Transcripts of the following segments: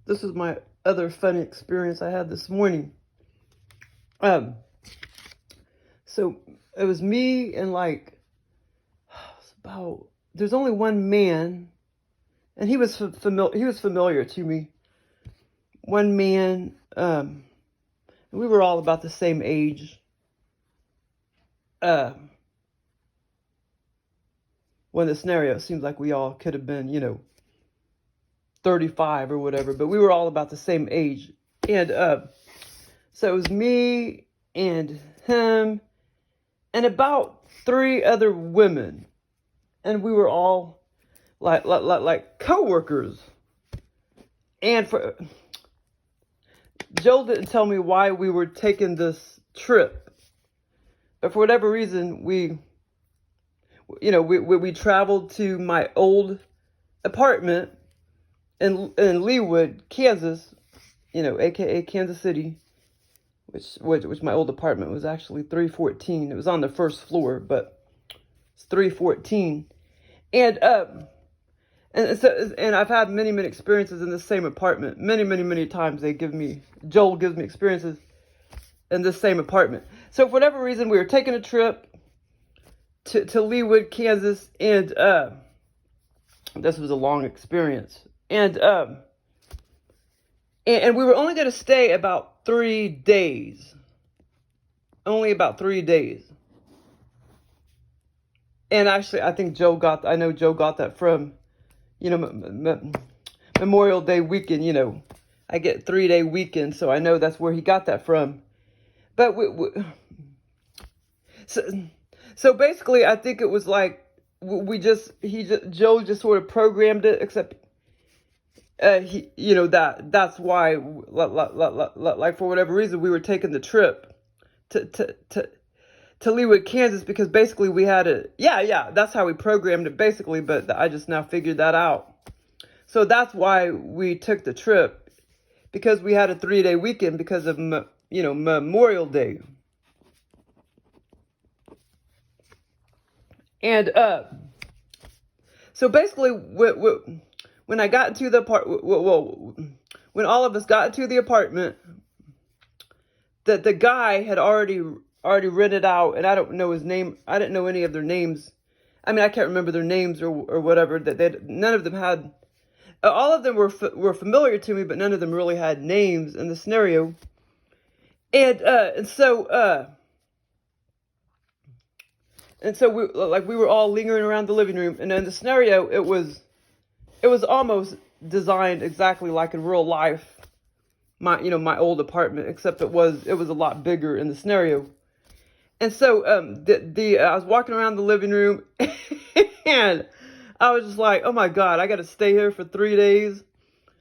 this is my other funny experience I had this morning. So it was me and like, there's only one man, and he was familiar to me. One man, we were all about the same age. When the scenario, it seems like we all could have been, 35 or whatever, but we were all about the same age. And so it was me and him and about 3 other women, and we were all like co-workers. And Joel didn't tell me why we were taking this trip, but for whatever reason, we traveled to my old apartment in Leawood, Kansas, aka Kansas City, which my old apartment was actually 314. It was on the first floor, but it's 314. And I've had many experiences in this same apartment. Many times Joel gives me experiences in this same apartment. So for whatever reason, we were taking a trip to Leawood, Kansas, and this was a long experience. And we were only going to stay about 3 days. Only about 3 days. And actually, I know Joe got that from, Memorial Day weekend. I get 3-day weekend, so I know that's where he got that from. But so basically, I think it was like Joe just sort of programmed it, except that's why, like for whatever reason, we were taking the trip to Leawood, Kansas, because basically we had that's how we programmed it basically, but I just now figured that out. So that's why we took the trip, because we had a 3-day weekend because of, Memorial Day. And, so basically when I got into the when all of us got into the apartment, that the guy had already rented out, and I don't know his name. I didn't know any of their names. I mean, I can't remember their names or whatever. None of them had. All of them were familiar to me, but none of them really had names in the scenario. And so we were all lingering around the living room, and in the scenario, it was almost designed exactly like in real life. My old apartment, except it was a lot bigger in the scenario. And so I was walking around the living room and I was just like, oh my God, I got to stay here for 3 days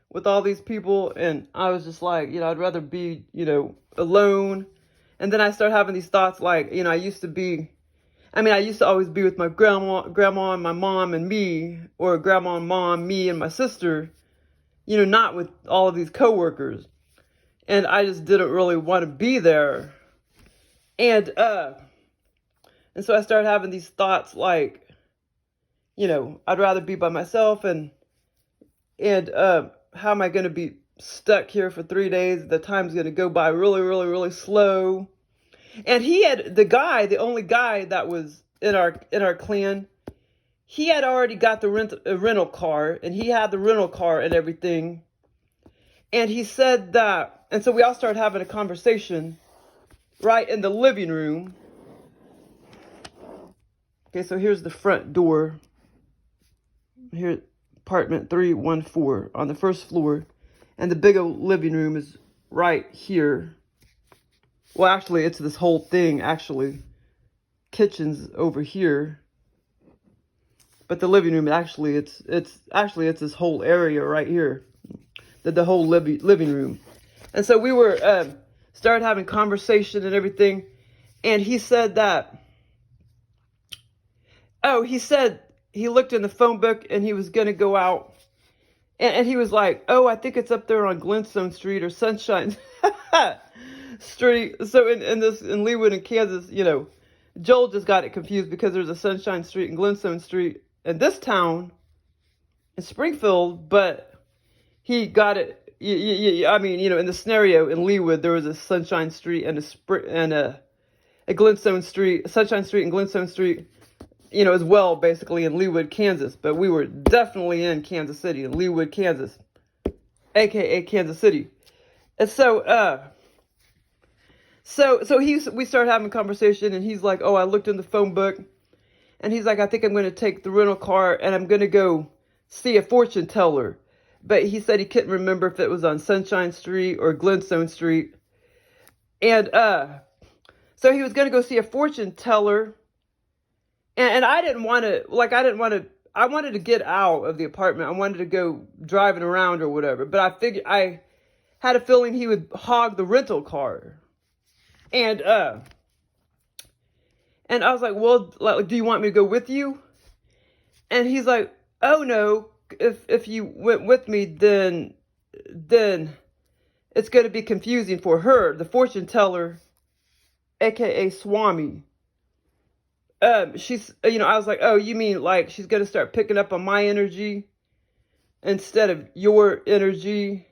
with all these people. And I was just like, I'd rather be, alone. And then I started having these thoughts like, I used to always be with my grandma and my mom and me, or grandma and mom, me and my sister, not with all of these coworkers. And I just didn't really want to be there. And so I started having these thoughts like, I'd rather be by myself, and how am I going to be stuck here for 3 days? The time's going to go by really slow. And the only guy that was in our clan, he had already got the rental car, and he had the rental car and everything. And he said that, and so we all started having a conversation right in the living room. Okay, so here's the front door. Here, apartment 314 on the first floor. And the big old living room is right here. Well, actually, it's this whole thing, actually. Kitchen's over here. But the living room, actually, it's this whole area right here. The whole living room. And so we were, started having conversation and everything. And he said that, he said he looked in the phone book and he was going to go out. And he was like, I think it's up there on Glenstone Street or Sunshine Street. So in Leawood in Kansas, Joel just got it confused because there's a Sunshine Street and Glenstone Street in this town in Springfield, but he got it, I mean, in the scenario in Leawood, there was a Sunshine Street and a Glintstone Street, Sunshine Street and Glintstone Street, as well, basically in Leawood, Kansas. But we were definitely in Kansas City, in Leawood, Kansas, aka Kansas City. And so we started having a conversation, and he's like, "Oh, I looked in the phone book," and he's like, "I think I'm going to take the rental car, and I'm going to go see a fortune teller." But he said he couldn't remember if it was on Sunshine Street or Glintstone Street. And so he was going to go see a fortune teller. And I didn't want to, I wanted to get out of the apartment. I wanted to go driving around or whatever. But I had a feeling he would hog the rental car. And I was like, "Well, do you want me to go with you?" And he's like, "Oh, no. If you went with me, then it's going to be confusing for her, the fortune teller, aka Swami." She's, I was like, "Oh, you mean like she's going to start picking up on my energy instead of your energy?"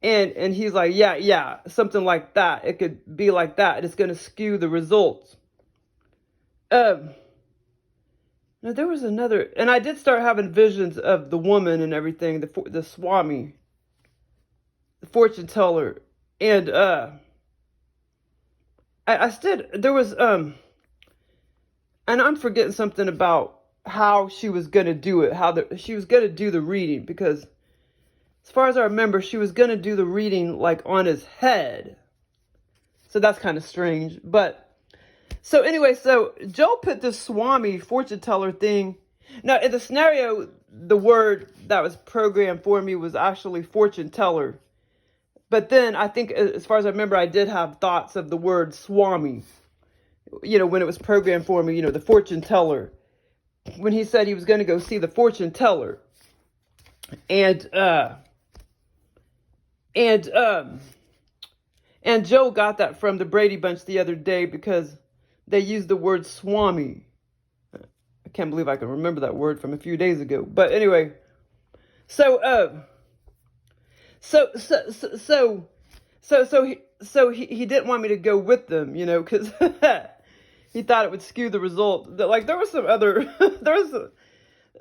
And he's like, yeah, something like that. It could be like that. It's going to skew the results. Now, there was another, and I did start having visions of the woman and everything, the Swami, the fortune teller, and there was and I'm forgetting something about how she was gonna do it, she was gonna do the reading, because as far as I remember, she was gonna do the reading like on his head, so that's kind of strange, but. So anyway, so Joe put this Swami fortune teller thing. Now, in the scenario, the word that was programmed for me was actually fortune teller. But then I think, as far as I remember, I did have thoughts of the word Swami, when it was programmed for me, the fortune teller. When he said he was going to go see the fortune teller. And Joe got that from the Brady Bunch the other day, because they used the word Swami. I can't believe I can remember that word from a few days ago. But anyway, so he didn't want me to go with them, because he thought it would skew the result. Like, there was some other, there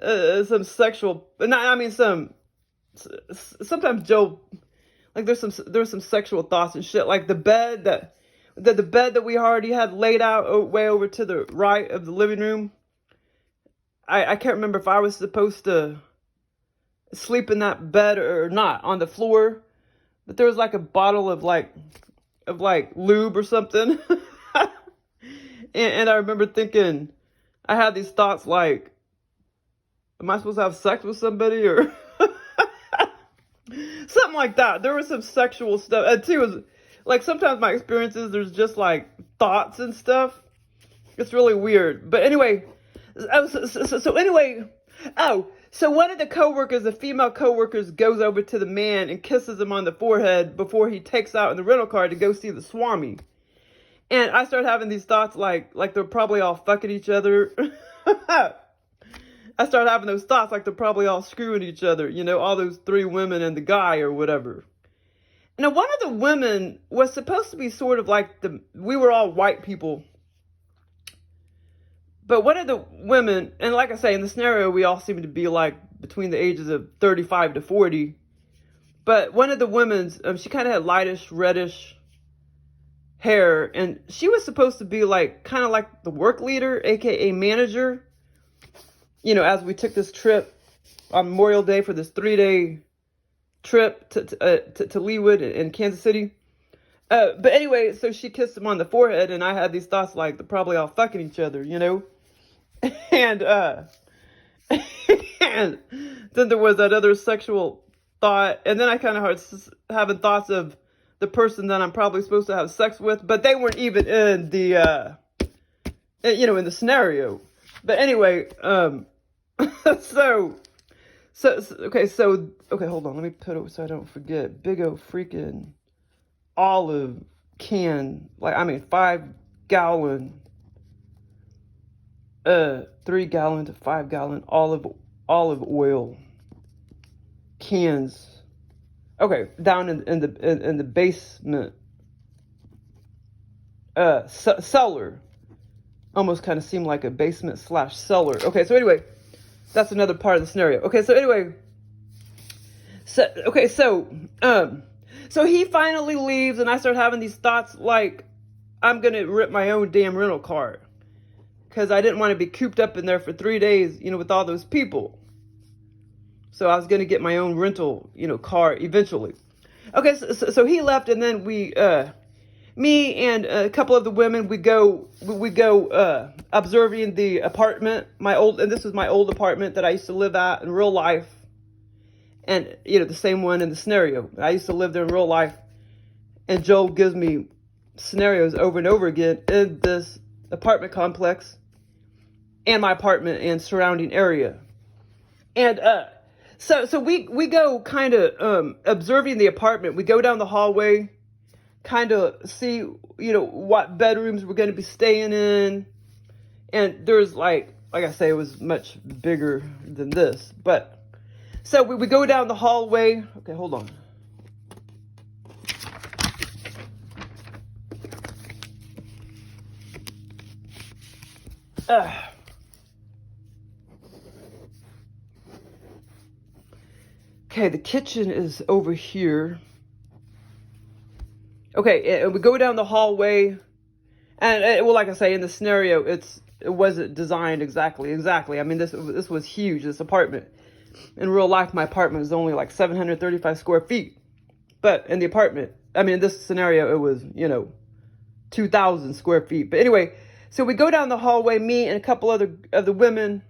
was some sexual, sometimes Joe, like, there was some sexual thoughts and shit, like the bed that we already had laid out way over to the right of the living room. I can't remember if I was supposed to sleep in that bed or not, on the floor, but there was like a bottle of lube or something. and I remember thinking, I had these thoughts like, am I supposed to have sex with somebody, or something like that? There was some sexual stuff. And too, was like, sometimes my experiences, there's just like thoughts and stuff. It's really weird. But anyway, so one of the coworkers, the female coworkers, goes over to the man and kisses him on the forehead before he takes out in the rental car to go see the Swami. And I started having these thoughts like they're probably all fucking each other. I started having those thoughts like they're probably all screwing each other, all those three women and the guy or whatever. Now, one of the women was supposed to be sort of like we were all white people. But one of the women, and like I say, in the scenario, we all seem to be like between the ages of 35 to 40. But one of the women's, she kind of had lightish, reddish hair. And she was supposed to be kind of like the work leader, aka manager. As we took this trip on Memorial Day for this 3-day trip to Leawood in Kansas City. But anyway, so she kissed him on the forehead, and I had these thoughts like they're probably all fucking each other, and and then there was that other sexual thought, and then I kind of started having thoughts of the person that I'm probably supposed to have sex with, but they weren't even in the in the scenario. But anyway, okay, hold on, let me put it so I don't forget. Big O freaking olive can, 5-gallon, 3-gallon to 5-gallon olive oil cans Okay, down in the basement, cellar. Almost kind of seemed like a basement slash cellar. Okay, so anyway, that's another part of the scenario. Okay, so anyway, so he finally leaves, and I start having these thoughts like I'm gonna rip my own damn rental car because I didn't want to be cooped up in there for 3 days, with all those people. So I was gonna get my own rental, car eventually. Okay, so he left, and then me and a couple of the women, we go observing the apartment, and this was my old apartment that I used to live at in real life, and the same one in the scenario. I used to live there in real life, and Joel gives me scenarios over and over again in this apartment complex, and my apartment and surrounding area, and so we go kind of observing the apartment. We go down the hallway, kind of see, what bedrooms we're going to be staying in. And there's like I say, it was much bigger than this. But so we go down the hallway. Okay, hold on. Okay, the kitchen is over here. Okay, and we go down the hallway, and well, like I say, in the scenario, it wasn't designed exactly. I mean, this was huge, this apartment. In real life, my apartment was only like 735 square feet. But in the apartment, I mean, in this scenario, it was, 2,000 square feet. But anyway, so we go down the hallway, me and a couple other of the women,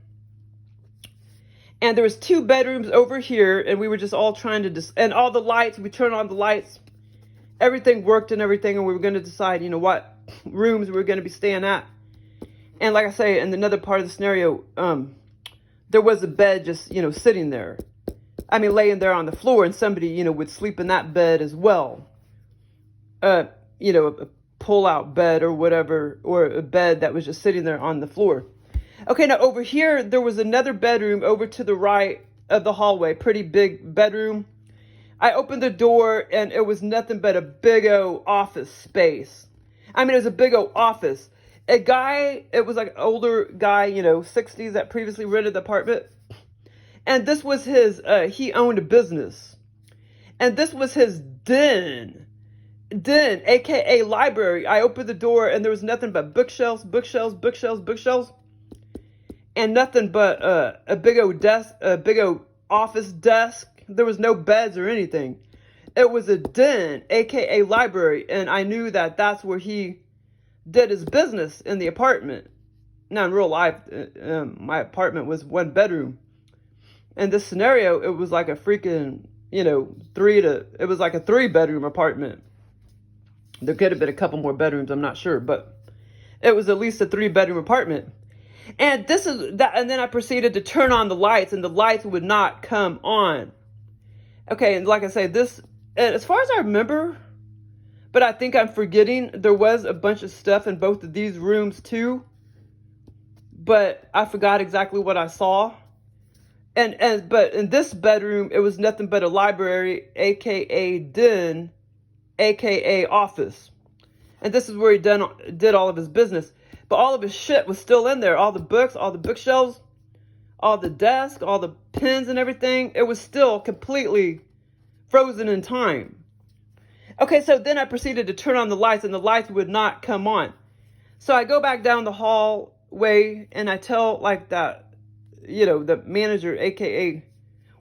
and there was 2 bedrooms over here, and we were just all trying to, and all the lights, we turned on the lights. Everything worked and everything, and we were going to decide, what rooms we were going to be staying at. And like I say, in another part of the scenario, there was a bed just, sitting there. I mean, laying there on the floor, and somebody, would sleep in that bed as well. A pull-out bed or whatever, or a bed that was just sitting there on the floor. Okay, now over here, there was another bedroom over to the right of the hallway, pretty big bedroom. I opened the door, and it was nothing but a big old office space. I mean, it was a big old office. It was like an older guy, 60s, that previously rented the apartment. And this was he owned a business. And this was his den, aka library. I opened the door, and there was nothing but bookshelves, and nothing but a big old desk, a big old office desk. There was no beds or anything. It was a den, aka library, and I knew that that's where he did his business, in the apartment. Now, in real life, my apartment was 1 bedroom. In this scenario, it was like a freaking, it was like a 3-bedroom apartment. There could have been a couple more bedrooms, I'm not sure, but it was at least a 3-bedroom apartment. And and then I proceeded to turn on the lights, and the lights would not come on. Okay, and like I say, as far as I remember, but I think I'm forgetting, there was a bunch of stuff in both of these rooms too, but I forgot exactly what I saw. But in this bedroom, it was nothing but a library, aka den, aka office. And this is where he did all of his business. But all of his shit was still in there. All the books, all the bookshelves, all the desks, all the pens and everything. It was still completely frozen in time. Okay, so then I proceeded to turn on the lights, and the lights would not come on. So I go back down the hallway, and I tell the manager, aka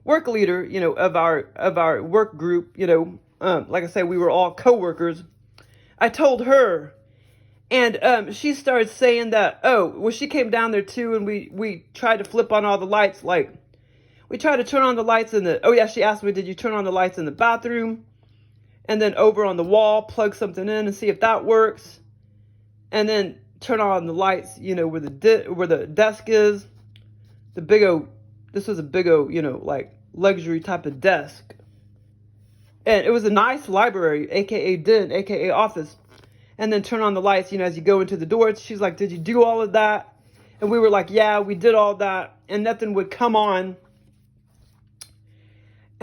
work leader, of our work group, like I say, we were all co-workers. I told her, and she started saying that, she came down there too, and we tried to flip on all the lights, like we tried to turn on the lights she asked me, did you turn on the lights in the bathroom? And then over on the wall, plug something in and see if that works. And then turn on the lights, where the desk is. This was a big old, like luxury type of desk. And it was a nice library, aka den, aka office. And then turn on the lights, as you go into the door. She's like, did you do all of that? And we were like, yeah, we did all that. And nothing would come on.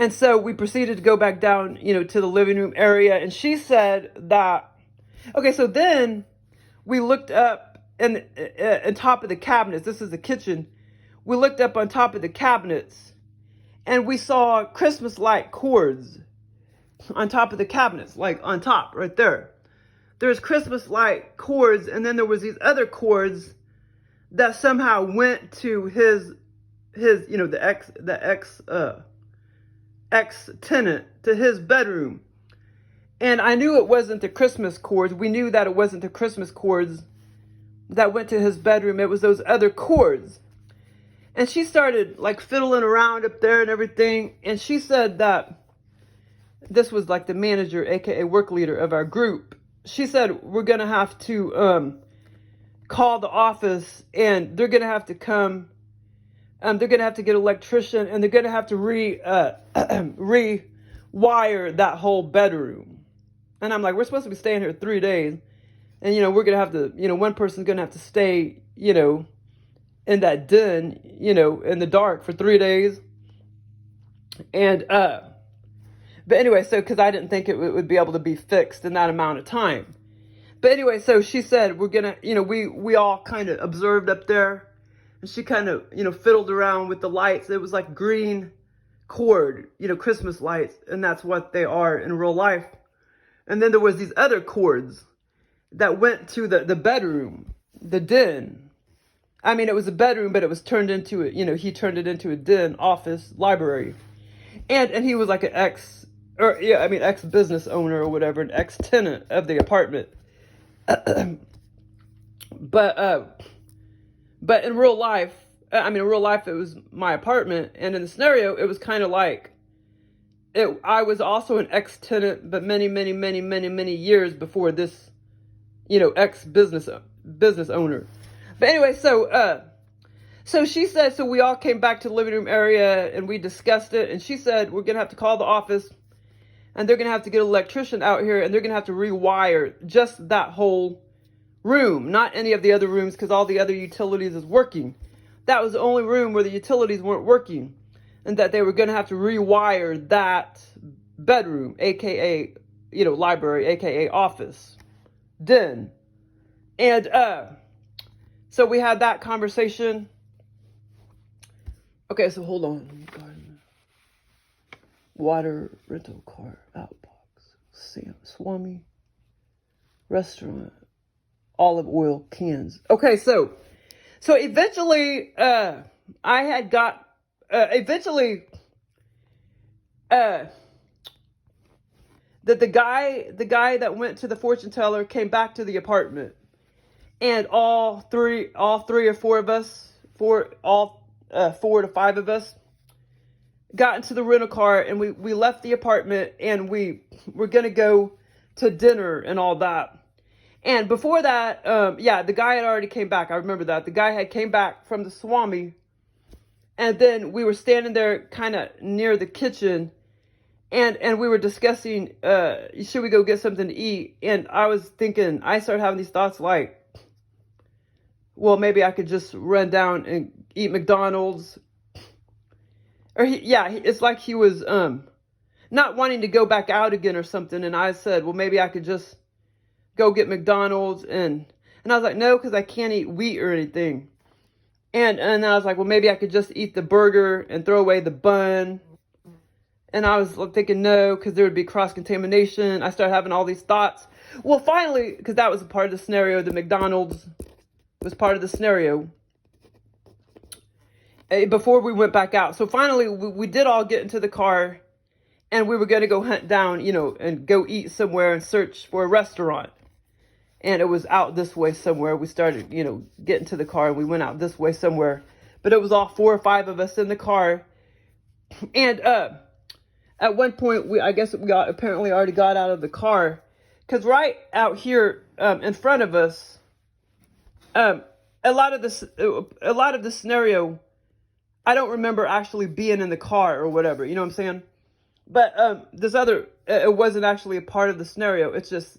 And so we proceeded to go back down, to the living room area. And she said that, okay, so then we looked up on top of the cabinets. This is the kitchen. We looked up on top of the cabinets and we saw Christmas light cords on top of the cabinets, like on top right there. There's Christmas light cords, and then there was these other cords that somehow went to his the ex tenant, to his bedroom. And I knew it wasn't the Christmas cords. We knew that it wasn't the Christmas cords that went to his bedroom. It was those other cords. And she started like fiddling around up there and everything. And she said that this was like the manager, aka work leader of our group. She said, we're going to have to call the office, and they're going to have to come. They're going to have to get an electrician, and they're going to have to rewire that whole bedroom. And I'm like, we're supposed to be staying here 3 days. And, we're going to have to, one person's going to have to stay, in that den, in the dark for 3 days. And, but anyway, so, because I didn't think it would be able to be fixed in that amount of time. But anyway, so she said, we're going to, we all kind of observed up there. And she kind of, fiddled around with the lights. It was like green cord, Christmas lights. And that's what they are in real life. And then there was these other cords that went to the bedroom, the den. I mean, it was a bedroom, but it was turned into he turned it into a den, office, library. And he was like an ex-business owner or whatever, an ex-tenant of the apartment. But in real life, it was my apartment. And in the scenario, it was kind of like, I was also an ex-tenant, but many, many, many, many, many years before this, ex-business owner. But anyway, so she said, so we all came back to the living room area and we discussed it. And she said, we're going to have to call the office, and they're going to have to get an electrician out here, and they're going to have to rewire just that whole room, not any of the other rooms, because all the other utilities is working. That was the only room where the utilities weren't working, and that they were going to have to rewire that bedroom, aka, library, aka office, den. And so we had that conversation. Okay, so hold on. Water rental car outbox, Swami restaurant, olive oil cans. Okay, so eventually I had got the guy that went to the fortune teller came back to the apartment, and all three or four of us, 4 to 5 of us, got into the rental car, and we left the apartment, and we were going to go to dinner and all that. And before that, the guy had already came back. I remember that. The guy had came back from the Swami, and then we were standing there kind of near the kitchen, and we were discussing, should we go get something to eat? And I started having these thoughts like, well, maybe I could just run down and eat McDonald's. Or it's like he was not wanting to go back out again or something. And I said, well, maybe I could just go get McDonald's. And I was like, no, because I can't eat wheat or anything. And I was like, well, maybe I could just eat the burger and throw away the bun. And I was thinking, no, because there would be cross-contamination. I started having all these thoughts. Well, finally, because that was a part of the scenario, the McDonald's was part of the scenario before we went back out. So finally, we did all get into the car, and we were going to go hunt down, and go eat somewhere and search for a restaurant. And it was out this way somewhere. We started, getting to the car, and we went out this way somewhere. But it was all 4 or 5 of us in the car. And at one point, we apparently already got out of the car, because right out here in front of us, a lot of the scenario, I don't remember actually being in the car or whatever, you know what I'm saying? But it wasn't actually a part of the scenario. It's just,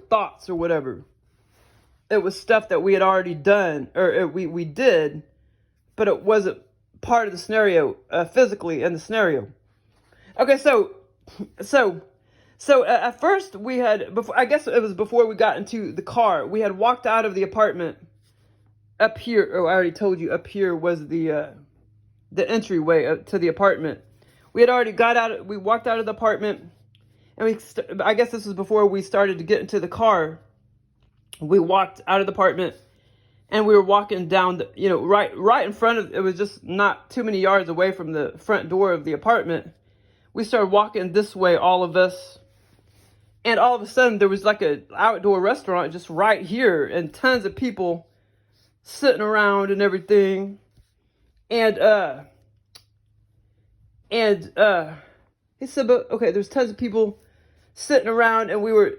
thoughts or whatever. It was stuff that we had already done, or we did, but it wasn't part of the scenario, physically in the scenario. Okay, so at first we had, before, I guess it was before we got into the car, we had walked out of the apartment up here. Oh, I already told you up here was the entryway to the apartment. We had already we walked out of the apartment, and I guess this was before we started to get into the car. We walked out of the apartment, and we were walking down right in front of, it was just not too many yards away from the front door of the apartment. We started walking this way, all of us. And all of a sudden, there was like an outdoor restaurant just right here, and tons of people sitting around and everything. And he said, but okay, there's tons of people sitting around, and we were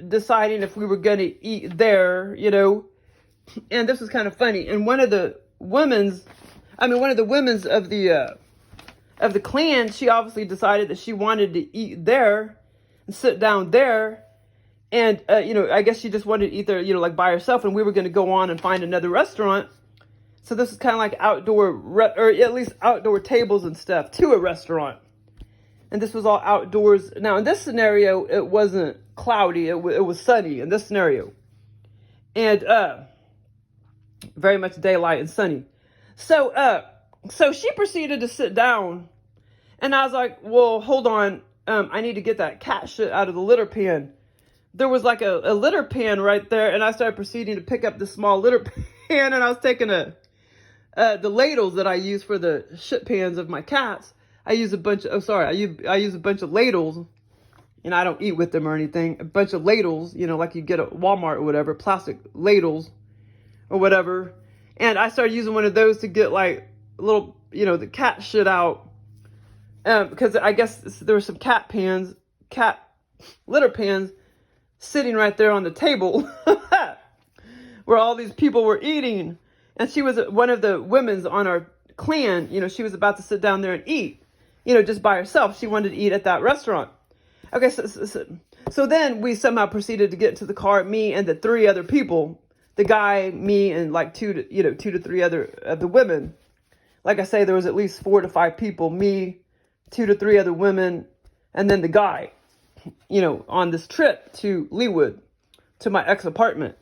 deciding if we were going to eat there, And this was kind of funny. And one of the women's of the clan, she obviously decided that she wanted to eat there and sit down there. And, I guess she just wanted to eat there, like by herself. And we were going to go on and find another restaurant. So this is kind of like outdoor, or at least outdoor tables and stuff to a restaurant. And this was all outdoors. Now, in this scenario, it wasn't cloudy. It was sunny in this scenario. And very much daylight and sunny. So she proceeded to sit down. And I was like, well, hold on. I need to get that cat shit out of the litter pan. There was like a litter pan right there. And I started proceeding to pick up the small litter pan. And I was taking the ladles that I use for the shit pans of my cats. I use a bunch of, I use a bunch of ladles, and I don't eat with them or anything. A bunch of ladles, like you get at Walmart or whatever, plastic ladles or whatever. And I started using one of those to get like little, the cat shit out. Because I guess there were some cat litter pans sitting right there on the table where all these people were eating. And she was one of the women's on our clan, she was about to sit down there and eat, just by herself. She wanted to eat at that restaurant. Okay, so then we somehow proceeded to get into the car, me and the three other people, the guy, me, and like two to three other of the women. Like I say, there was at least 4 to 5 people, me, 2 to 3 other women, and then the guy, on this trip to Leawood, to my ex apartment.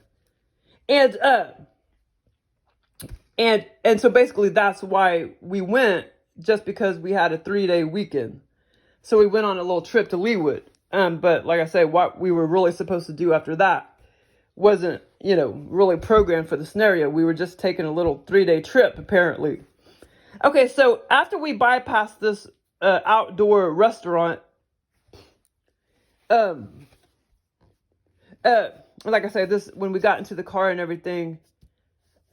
And so basically that's why we went, just because we had a 3-day weekend. So we went on a little trip to Leawood. But like I say, what we were really supposed to do after that wasn't, really programmed for the scenario. We were just taking a little 3-day trip, apparently. Okay, so after we bypassed this outdoor restaurant, like I said, when we got into the car and everything,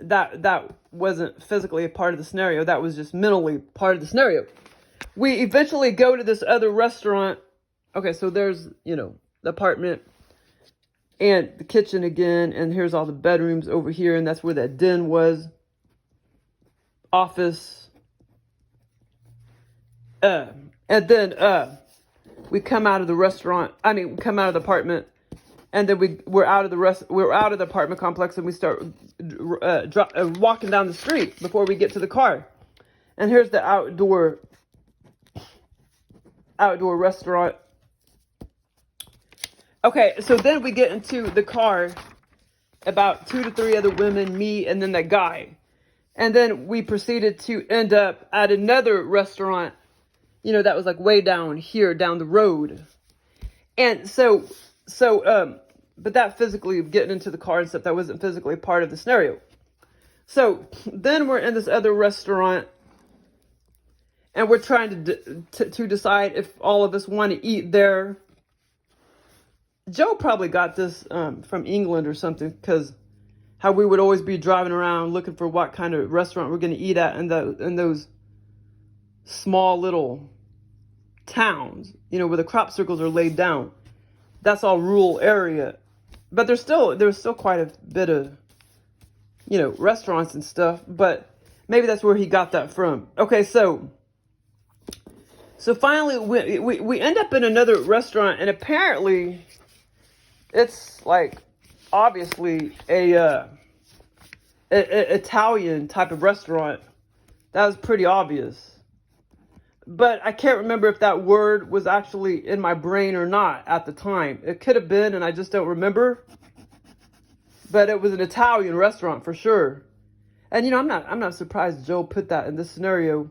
that wasn't physically a part of the scenario. That was just mentally part of the scenario. We eventually go to this other restaurant. Okay, so there's, the apartment and the kitchen again. And here's all the bedrooms over here. And that's where that den was. Office. And then we come out of the restaurant. We come out of the apartment. And then we're out of the apartment complex, and we start walking down the street before we get to the car. And here's the outdoor restaurant. Okay, so then we get into the car, about 2 to 3 other women, me, and then that guy. And then we proceeded to end up at another restaurant, that was like way down here, down the road. And so, but that physically getting into the car and stuff, that wasn't physically part of the scenario. So then we're in this other restaurant, and we're trying to decide if all of us want to eat there. Joe probably got this from England or something, because how we would always be driving around looking for what kind of restaurant we're going to eat at in those small little towns, where the crop circles are laid down. That's all rural area. But there's still quite a bit of, restaurants and stuff. But maybe that's where he got that from. Okay, so finally we end up in another restaurant, and apparently it's like obviously a Italian type of restaurant. That was pretty obvious. but I can't remember if that word was actually in my brain or not at the time. It could have been, and I just don't remember. But it was an Italian restaurant for sure. And I'm not surprised Joe put that in this scenario,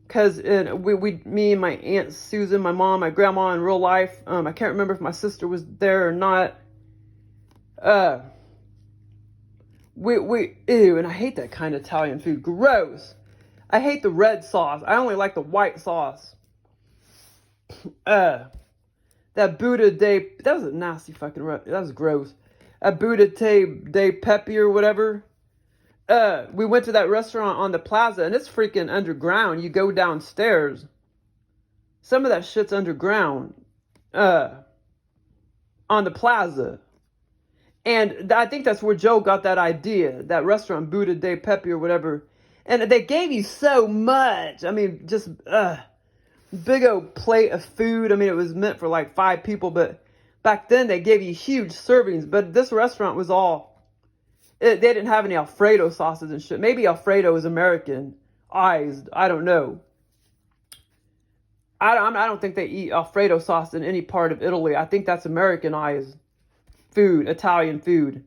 because me and my Aunt Susan, my mom, my grandma in real life. I can't remember if my sister was there or not. Ew, and I hate that kind of Italian food. Gross. I hate the red sauce. I only like the white sauce. That Buddha de, that was a nasty fucking, that was gross. A Buddha de Pepe or whatever. We went to that restaurant on the plaza, and it's freaking underground. You go downstairs. Some of that shit's underground. On the plaza. And I think that's where Joe got that idea. That restaurant, Buddha de Pepe or whatever. And they gave you so much. I mean, just big old plate of food. I mean, it was meant for like 5 people, but back then they gave you huge servings. But this restaurant was they didn't have any Alfredo sauces and shit. Maybe Alfredo is Americanized. I don't know. I don't think they eat Alfredo sauce in any part of Italy. I think that's Americanized food, Italian food.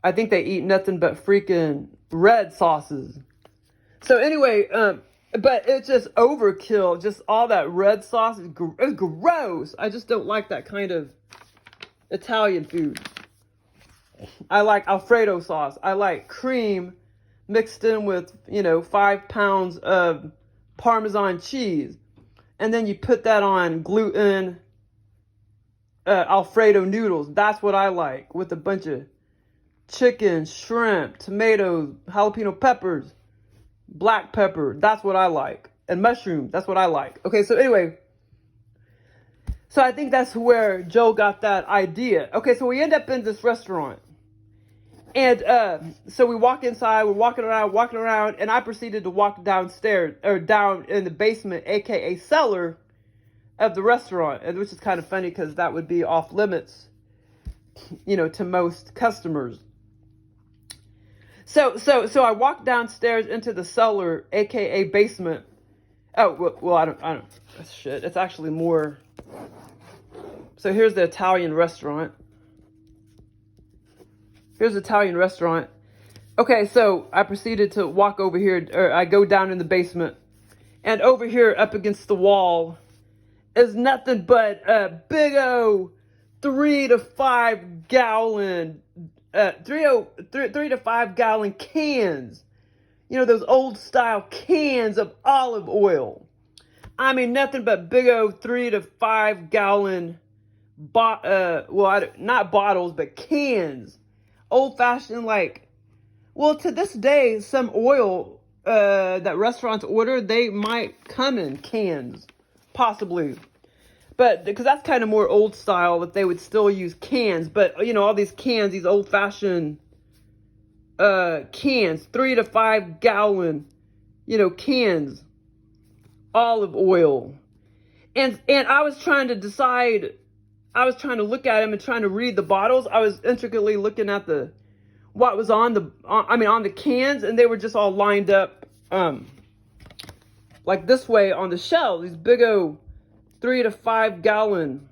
I think they eat nothing but freaking red sauces. So anyway, but it's just overkill. Just all that red sauce is gross. I just don't like that kind of Italian food. I like Alfredo sauce. I like cream mixed in with, 5 pounds of Parmesan cheese. And then you put that on gluten Alfredo noodles. That's what I like, with a bunch of chicken, shrimp, tomatoes, jalapeno peppers, black pepper. That's what I like. And mushrooms. That's what I like. Okay, so anyway. So I think that's where Joe got that idea. Okay, so we end up in this restaurant. And so we walk inside. We're walking around. And I proceeded to walk downstairs, or down in the basement, a.k.a. cellar of the restaurant. And which is kind of funny because that would be off limits, to most customers. So I walked downstairs into the cellar, aka basement. Oh, well, I don't, shit. It's actually more. So here's the Italian restaurant. Here's the Italian restaurant. Okay, so I proceeded to walk over here, or I go down in the basement. And over here, up against the wall, is nothing but a big old 3 to 5 gallon 3 to 5 gallon cans. Those old style cans of olive oil. I mean, nothing but big old 3 to 5 gallon, not bottles, but cans. Old fashioned, to this day, some oil that restaurants order, they might come in cans. Possibly. But, because that's kind of more old style, that they would still use cans. But, all these cans, these old-fashioned cans, 3 to 5 gallon, cans, olive oil. And I was trying to decide, I was trying to look at them and trying to read the bottles. I was intricately looking at what was on the cans, and they were just all lined up, like this way on the shelf, these big old 3 to 5 gallon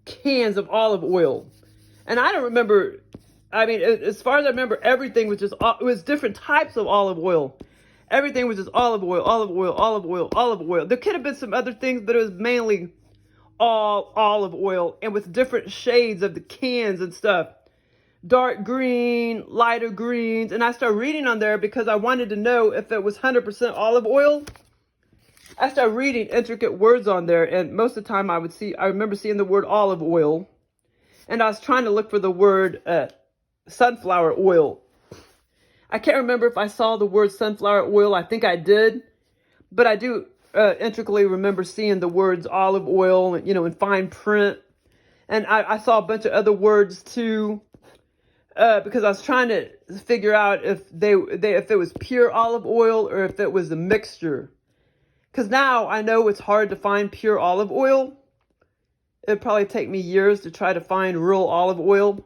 cans of olive oil. And I don't remember, as far as I remember, everything was just, it was different types of olive oil. Everything was just olive oil, olive oil, olive oil, olive oil. There could have been some other things, but it was mainly all olive oil, and with different shades of the cans and stuff. Dark green, lighter greens. And I started reading on there because I wanted to know if it was 100% olive oil. I started reading intricate words on there, and most of the time I remember seeing the word olive oil, and I was trying to look for the word sunflower oil. I can't remember if I saw the word sunflower oil. I think I did, but I do intricately remember seeing the words olive oil, in fine print, and I saw a bunch of other words too, because I was trying to figure out if if it was pure olive oil or if it was a mixture. Because now I know it's hard to find pure olive oil. It'd probably take me years to try to find real olive oil,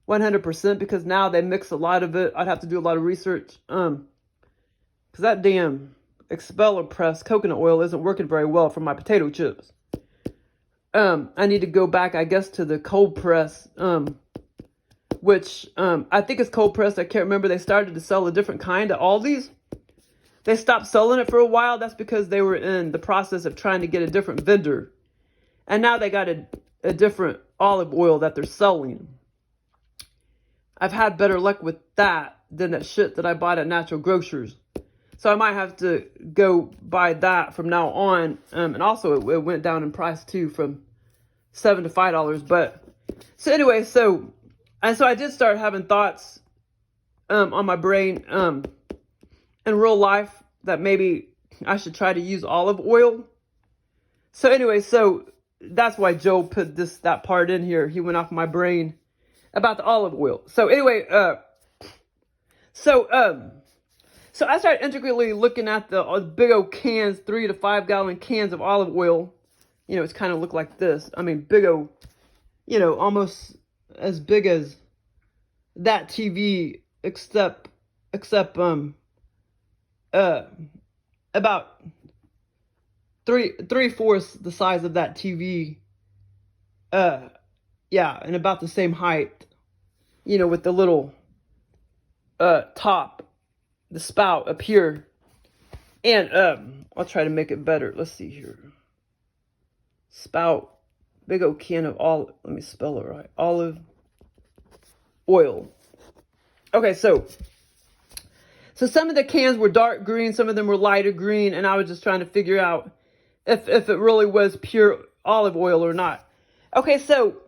100%, because now they mix a lot of it. I'd have to do a lot of research. Because that damn expeller press coconut oil isn't working very well for my potato chips. I need to go back, I guess, to the cold press, which I think it's cold pressed. I can't remember. They started to sell a different kind at Aldi's. They stopped selling it for a while. That's because they were in the process of trying to get a different vendor. And now they got a different olive oil that they're selling. I've had better luck with that than that shit that I bought at Natural Grocers. So I might have to go buy that from now on. And also it went down in price too, from $7 to $5. But so anyway, so I did start having thoughts on my brain in real life that maybe I should try to use olive oil. So anyway, so that's why Joe put that part in here. He went off my brain about the olive oil. So anyway, so I started integrally looking at the big old cans, 3 to 5 gallon cans of olive oil. You know, it's kind of look like this. I mean, big old, you know, almost as big as that TV, except about three-fourths the size of that TV. Yeah, and about the same height, you know, with the little top, the spout up here. And I'll try to make it better. Let's see here. Spout, big old can of olive, let me spell it right, olive oil. Okay, so some of the cans were dark green, some of them were lighter green, and I was just trying to figure out if it really was pure olive oil or not. Okay, so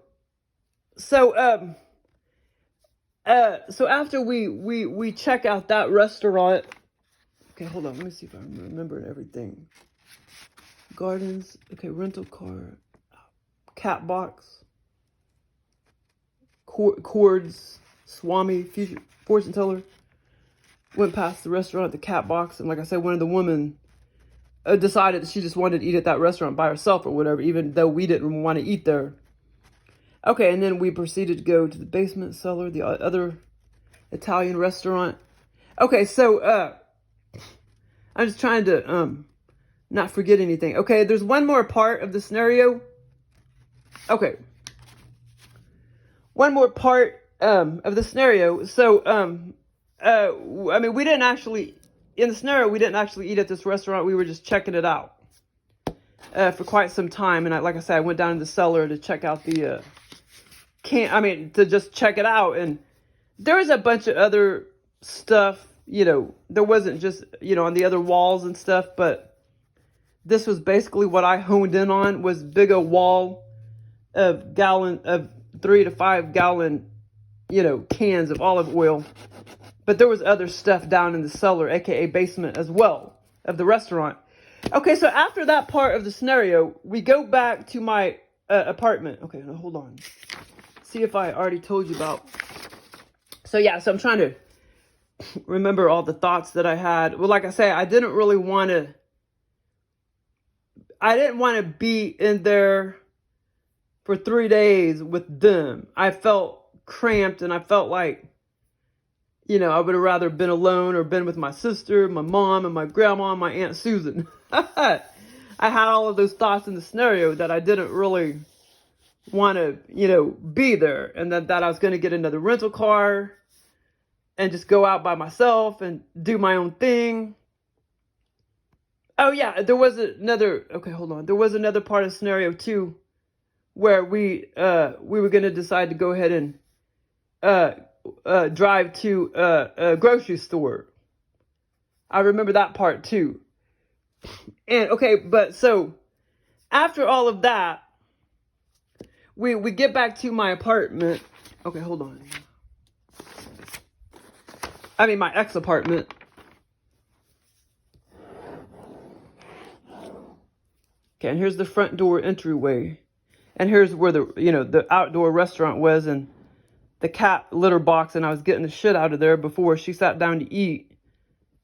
after we check out that restaurant, okay, hold on, let me see if I remember everything. Gardens, okay, rental car, cat box, cords, Swami, future fortune teller. Went past the restaurant, the cat box, and like I said, one of the women decided that she just wanted to eat at that restaurant by herself or whatever, even though we didn't want to eat there. Okay, and then we proceeded to go to the basement cellar, the other Italian restaurant. Okay, so I'm just trying to not forget anything. Okay, there's one more part of the scenario. Okay, one more part of the scenario. So I mean, we didn't actually eat at this restaurant. We were just checking it out for quite some time. And like I said, I went down to the cellar to check out the to just check it out. And there was a bunch of other stuff, you know, there wasn't just, you know, on the other walls and stuff, but this was basically what I honed in on, was big old wall of 3 to 5 gallon, you know, cans of olive oil. But there was other stuff down in the cellar, aka basement as well, of the restaurant. Okay, so after that part of the scenario, we go back to my apartment. Okay, now hold on. See if I already told you about. So yeah, so I'm trying to remember all the thoughts that I had. Well, like I say, I didn't want to be in there for 3 days with them. I felt cramped, and I felt like, you know, I would have rather been alone or been with my sister, my mom, and my grandma, and my Aunt Susan. I had all of those thoughts in the scenario that I didn't really want to, you know, be there. And that I was going to get another rental car and just go out by myself and do my own thing. Oh, yeah, there was another, okay, hold on. There was another part of the scenario, too, where we were going to decide to go ahead and drive to a grocery store. I remember that part too. And okay, but so after all of that, we get back to my apartment. Okay, hold on. I mean, my ex-apartment. Okay, and here's the front door entryway. And here's where the outdoor restaurant was, and the cat litter box, and I was getting the shit out of there before she sat down to eat.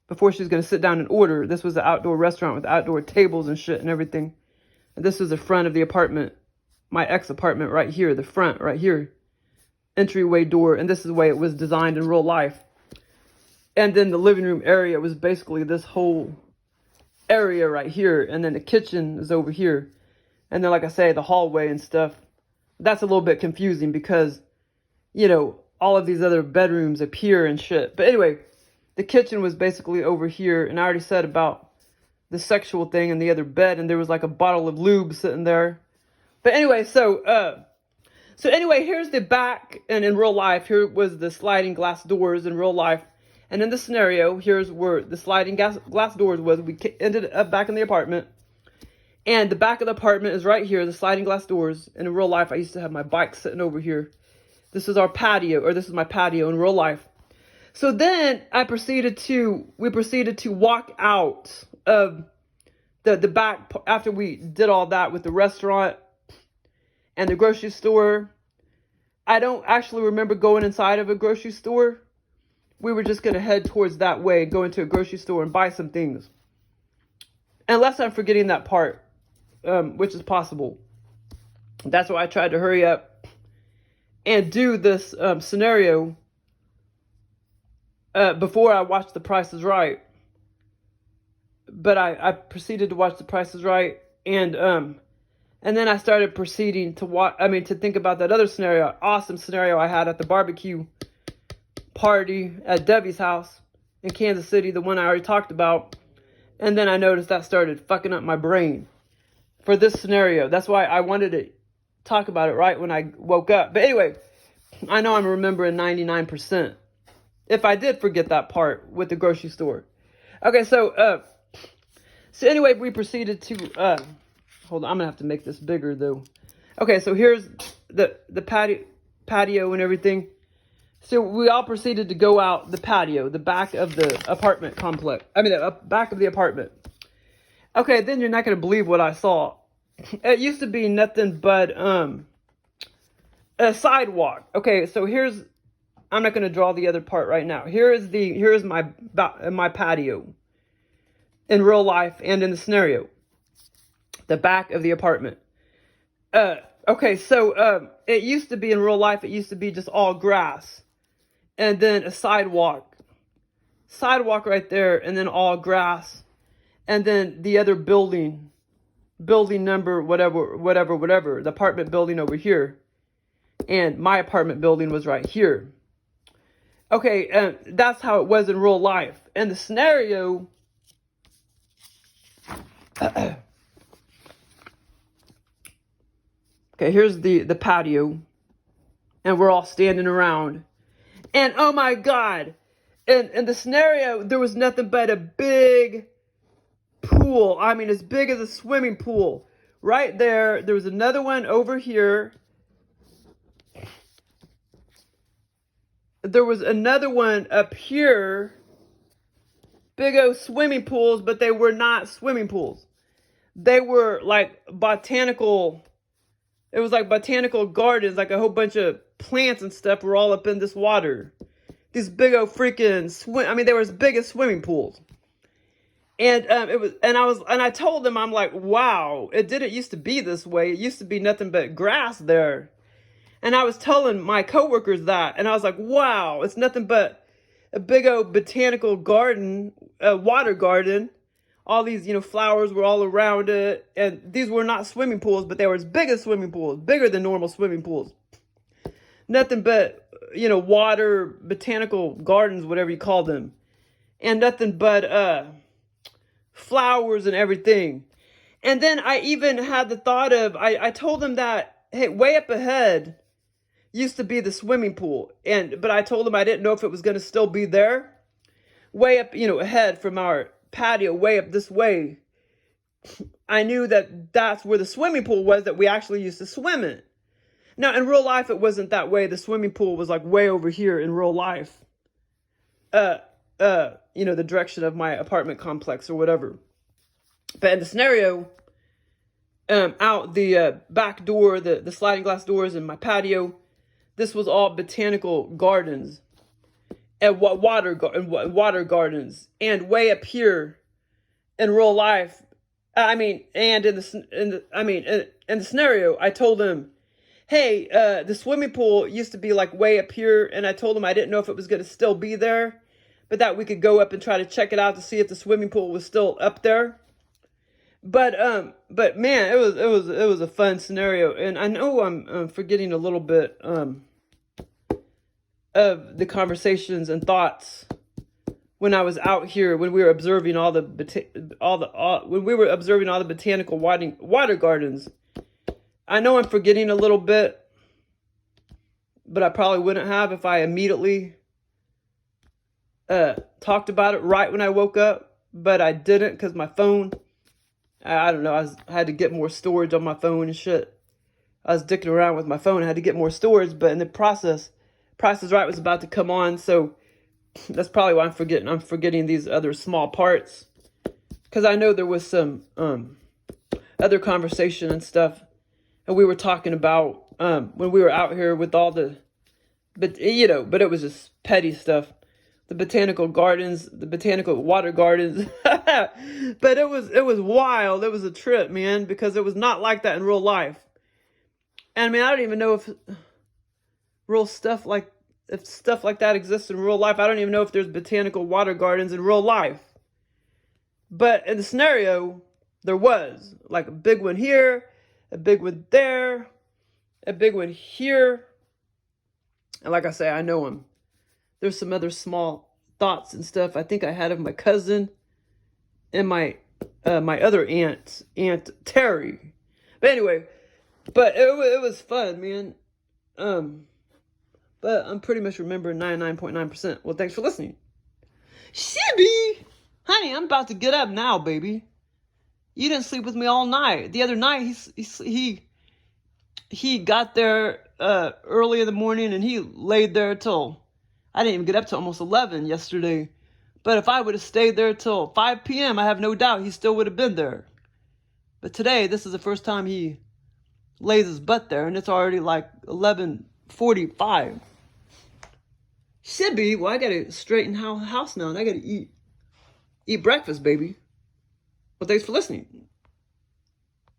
Before she was going to sit down and order. This was an outdoor restaurant with outdoor tables and shit and everything. And this was the front of the apartment. My ex-apartment right here. The front right here. Entryway door. And this is the way it was designed in real life. And then the living room area was basically this whole area right here, and then the kitchen is over here. And then, like I say, the hallway and stuff. That's a little bit confusing because, you know, all of these other bedrooms appear and shit. But anyway, the kitchen was basically over here. And I already said about the sexual thing in the other bed. And there was like a bottle of lube sitting there. But anyway, so anyway, here's the back. And in real life, here was the sliding glass doors in real life. And in the scenario, here's where the sliding glass doors was. We ended up back in the apartment. And the back of the apartment is right here, the sliding glass doors. And in real life, I used to have my bike sitting over here. This is our patio, or this is my patio in real life. So then we proceeded to walk out of the back after we did all that with the restaurant and the grocery store. I don't actually remember going inside of a grocery store. We were just going to head towards that way, go into a grocery store and buy some things. Unless I'm forgetting that part, which is possible. That's why I tried to hurry up and do this scenario before I watched The Price is Right. But I proceeded to watch The Price is Right, and then I started proceeding to think about that other scenario, awesome scenario I had at the barbecue party at Debbie's house in Kansas City, the one I already talked about. And then I noticed that started fucking up my brain for this scenario. That's why I wanted to talk about it right when I woke up. But anyway, I know I'm remembering 99%. If I did forget that part with the grocery store. Okay, so anyway, we proceeded to, hold on, I'm going to have to make this bigger though. Okay, so here's the patio and everything. So we all proceeded to go out the patio, the back of the apartment complex. I mean, the back of the apartment. Okay, then you're not going to believe what I saw. It used to be nothing but a sidewalk. Okay, so I'm not going to draw the other part right now. Here's my patio in real life and in the scenario. The back of the apartment. Okay, so it used to be in real life, it used to be just all grass. And then a sidewalk right there, and then all grass. And then the other building number, whatever, the apartment building over here. And my apartment building was right here. Okay, that's how it was in real life. And the scenario, okay, here's the patio. And we're all standing around. And oh my God, in the scenario, there was nothing but a big pool. I mean, as big as a swimming pool. Right there, there was another one over here. There was another one up here. Big old swimming pools, but they were not swimming pools. They were like botanical. It was like botanical gardens, like a whole bunch of plants and stuff were all up in this water. These big old freaking they were as big as swimming pools. And I told them, I'm like, wow, it didn't used to be this way. It used to be nothing but grass there. And I was telling my coworkers that, and I was like, wow, it's nothing but a big old botanical garden, a water garden. All these, flowers were all around it. And these were not swimming pools, but they were as big as swimming pools, bigger than normal swimming pools. Nothing but, water, botanical gardens, whatever you call them. And nothing but flowers and everything. And then I even had the thought of, I told them that, hey, way up ahead used to be the swimming pool. But I told them I didn't know if it was going to still be there. Way up, ahead from our patio, way up this way. I knew that that's where the swimming pool was that we actually used to swim in. Now, in real life, it wasn't that way. The swimming pool was like way over here in real life. The direction of my apartment complex or whatever. But in the scenario, out the back door, the sliding glass doors in my patio, this was all botanical gardens and water gardens. And way up here in real life, and in the scenario, I told them, hey, the swimming pool used to be like way up here, and I told them I didn't know if it was going to still be there, but that we could go up and try to check it out to see if the swimming pool was still up there. But man, it was a fun scenario, and I know I'm forgetting a little bit of the conversations and thoughts when I was out here, when we were observing when we were observing all the botanical water gardens. I know I'm forgetting a little bit, but I probably wouldn't have if I immediately talked about it right when I woke up. But I didn't, because my phone, I don't know, I had to get more storage on my phone and shit. I was dicking around with my phone. I had to get more storage, but in the process, Price is Right was about to come on, so that's probably why I'm forgetting. I'm forgetting these other small parts, because I know there was some other conversation and stuff, and we were talking about when we were out here with all the, but it was just petty stuff. The botanical gardens, the botanical water gardens. But it was wild. It was a trip, man, because it was not like that in real life. And I mean, I don't even know if stuff like that exists in real life. I don't even know if there's botanical water gardens in real life. But in the scenario, there was like a big one here, a big one there, a big one here. And like I say, I know them. There's some other small thoughts and stuff I think I had of my cousin and my other aunt Terry. But anyway, it was fun, man. But I'm pretty much remembering 99.9%. Well, thanks for listening. Shibby! Honey, I'm about to get up now, baby. You didn't sleep with me all night. The other night, he got there early in the morning, and he laid there till, I didn't even get up till almost 11 yesterday. But if I would have stayed there till 5 p.m., I have no doubt he still would have been there. But today, this is the first time he lays his butt there, and it's already like 11:45. Should be. Well, I gotta straighten house now, and I gotta eat breakfast, baby. Well, thanks for listening.